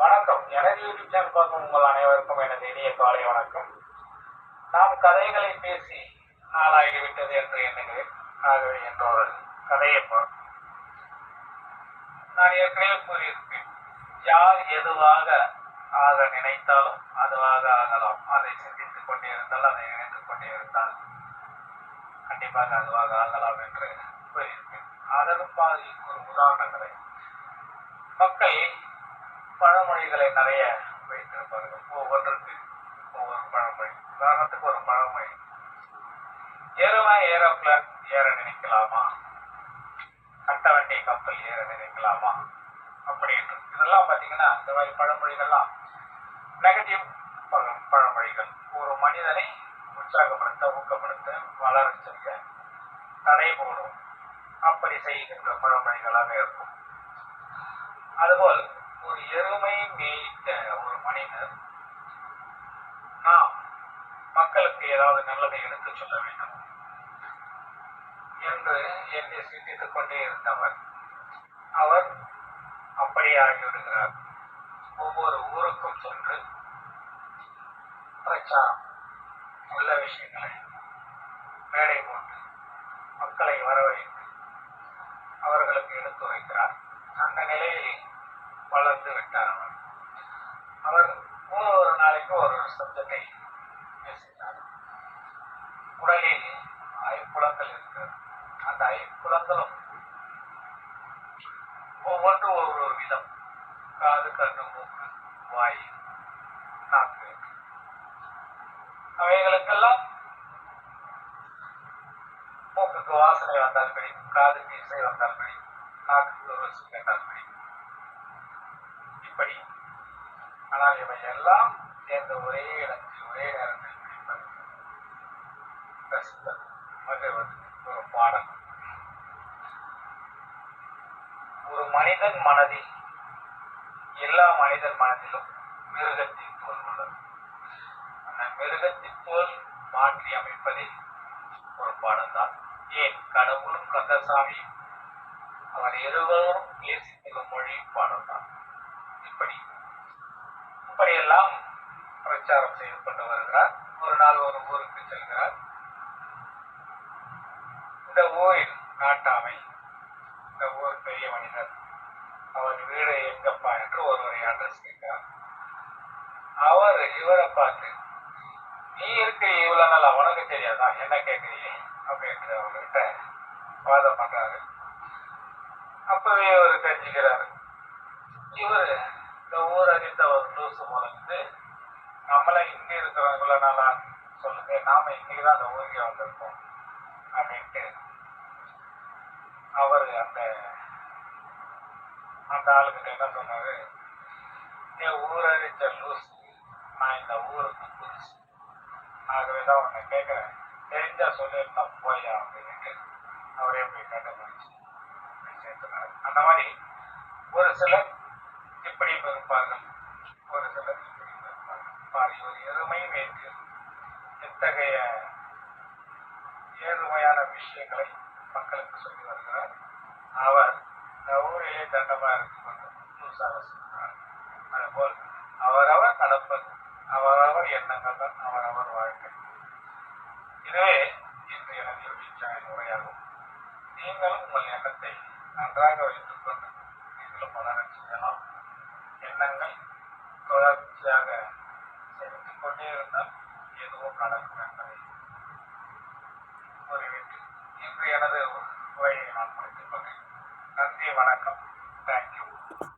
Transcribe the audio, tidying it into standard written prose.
வணக்கம். எனது YouTube channel பார்க்கும் உங்கள் அனைவருக்கும் எனது இனிய காலை வணக்கம். நாம் கதைகளை பேசி நாளாகிவிட்டது என்று எண்ணுகிறேன். ஆகவே என்றொரு கதையை நான் ஏற்கனவே கூறியிருப்பேன். யார் எதுவாக ஆக நினைத்தாலும் அதுவாக ஆகலாம். அதை சிந்தித்துக் கொண்டே இருந்தால், அதை நினைத்துக் கொண்டே இருந்தால் கண்டிப்பாக அதுவாக ஆகலாம் என்று கூறியிருப்பேன். அதற்கு பாதி ஒரு உதாரண கதை. மக்கள் பழமொழிகளை நிறைய வைத்திருப்பார்கள். ஒவ்வொன்றுக்கு ஒவ்வொரு பழமொழி. உதாரணத்துக்கு ஒரு பழமொழி, ஏறுமா ஏரோப்ளான் ஏற நினைக்கலாமா, கட்ட வண்டி கப்பல் ஏற நினைக்கலாமா அப்படின்னு. இதெல்லாம் பார்த்தீங்கன்னா இந்த மாதிரி பழமொழிகள்லாம் நெகட்டிவ் பழமொழிகள். ஒரு மனிதனை உற்சாகப்படுத்த, ஊக்கப்படுத்த, வளர செய்ய தடை போடும் அப்படி செய்கின்ற பழமொழிகளாக இருக்கும். அதுபோல் ஒரு எருமை மேய்த்த ஒரு மனிதர் நாம் மக்களுக்கு ஏதாவது நல்லதை எடுத்துச் சொல்ல வேண்டும் என்று என்னை சிந்தித்துக் கொண்டே இருந்தவர் அவர் அப்படியே ஆகிவிடுகிறார். ஒவ்வொரு ஊருக்கும் சென்று பிரச்சாரம் உள்ள விஷயங்களை மேடை போட்டு மக்களை வரவழைத்து அவர்களுக்கு எடுத்துரைக்கிறார். அந்த நிலையில் வளர்ந்து விட்டார். அவர் ஒரு நாளைக்கு ஒரு சப்ஜெக்டை பேசினார். உடலில் ஐப்புலங்கள் இருக்கிறது. அந்த ஐப்புலங்களும் ஒவ்வொன்று ஒரு விதம். காது, கண்ணு, மூக்கு, வாய், நாக்கு, அவைகளுக்கெல்லாம் மூக்குக்கு வாசனை வந்தால் பிடிக்கும், காதுக்கு இசை வந்தால் பிடிக்கும், நாக்குக்கு ருசி கேட்டால் பிடிக்கும். இப்படி. ஆனால் இவை எல்லாம் சேர்ந்த ஒரே இடத்தில் ஒரே நேரத்தில் பிடிப்பது, ரசிப்பது, மகிழ்வது ஒரு பாடல். ஒரு மனிதன் மனதில், எல்லா மனிதன் மனதிலும் மிருகத்தின் தோல் உள்ளது. அந்த மிருகத்தின் தோல் மாற்றி அமைப்பதில் ஒரு பாடல் தான். ஏன் கடவுளும் கந்தசாமியும் அவர் இருவரும் பேசிக்கும் மொழி பாடல் தான். இப்படியெல்லாம் பிரச்சாரம் செய்து கொண்டு வருகிறார். ஒரு நாள் ஒரு ஊருக்கு செல்கிறார். இந்த ஊரில் நாட்டாமை, இந்த ஊர் பெரிய மனிதர், அவர் வீடு எங்கப்பா என்று ஒருவரை அட்ரஸ் கேட்கிறார். அவர் இவரை பார்த்து, நீ இருக்க இவ்வளவு நாள் உனக்கு தெரியாதா, என்ன கேட்கிறீங்க அப்படின்ற அவர்கிட்ட வாதம் பண்றாரு. அப்பவே அவர் தெரிஞ்சுக்கிறாரு, இவர் இந்த ஊர் அறிந்த ஒரு லூசு போலந்து நம்மளை இங்கே இருக்கிறோம் இவ்வளவு நாளா சொல்லுங்க, நாம இன்னைக்குதான் அந்த ஊருக்கு வந்திருக்கோம் அப்படின்ட்டு அவர் அந்த ஆளுகிட்ட என்ன சொன்னாரு, என் ஊரறிஞ்ச லூசு, நான் இந்த ஊருக்கு புதுசு, ஆகவேதான் உன்னை கேட்கிறேன், தெரிஞ்சா சொல்லியிருந்தா போயா அப்படின்ட்டு அவரே போய் கேட்ட முடிச்சு சேர்த்துனாரு. அந்த மாதிரி ஒரு சிலர் இப்படியும் இருப்பார்கள், ஒரு சிலர் இப்படியும் இருப்பார்கள். ஒரு எருமை மேற்கு எத்தகைய ஏழ்மையான விஷயங்களை மக்களுக்கு சொல்லி வருகிறார். அவர் இந்த ஊரிலே தண்டமா இருந்து கொண்டு லூசாக சொல்கிறார். அதுபோல் அவரவர் நடப்பது, அவரவர் எண்ணங்கள் தான் அவரவர் வாழ்க்கை. இதுவே இன்று எனது யூடியூப் சேனல் உரையாகும். நீங்களும் உங்கள் எண்ணத்தை நன்றாக வைத்துக் கொண்டு நீங்களும் வளர செய்யலாம். எண்ணங்கள் தொடர்ச்சியாக செலுத்திக் கொண்டே இருந்தால் எதுவும் நடக்கும் என்பதை கூறிவிட்டு இன்று எனது உரையை நான் முடித்துக் கொண்டேன். நன்றி, வணக்கம். தேங்க்யூ.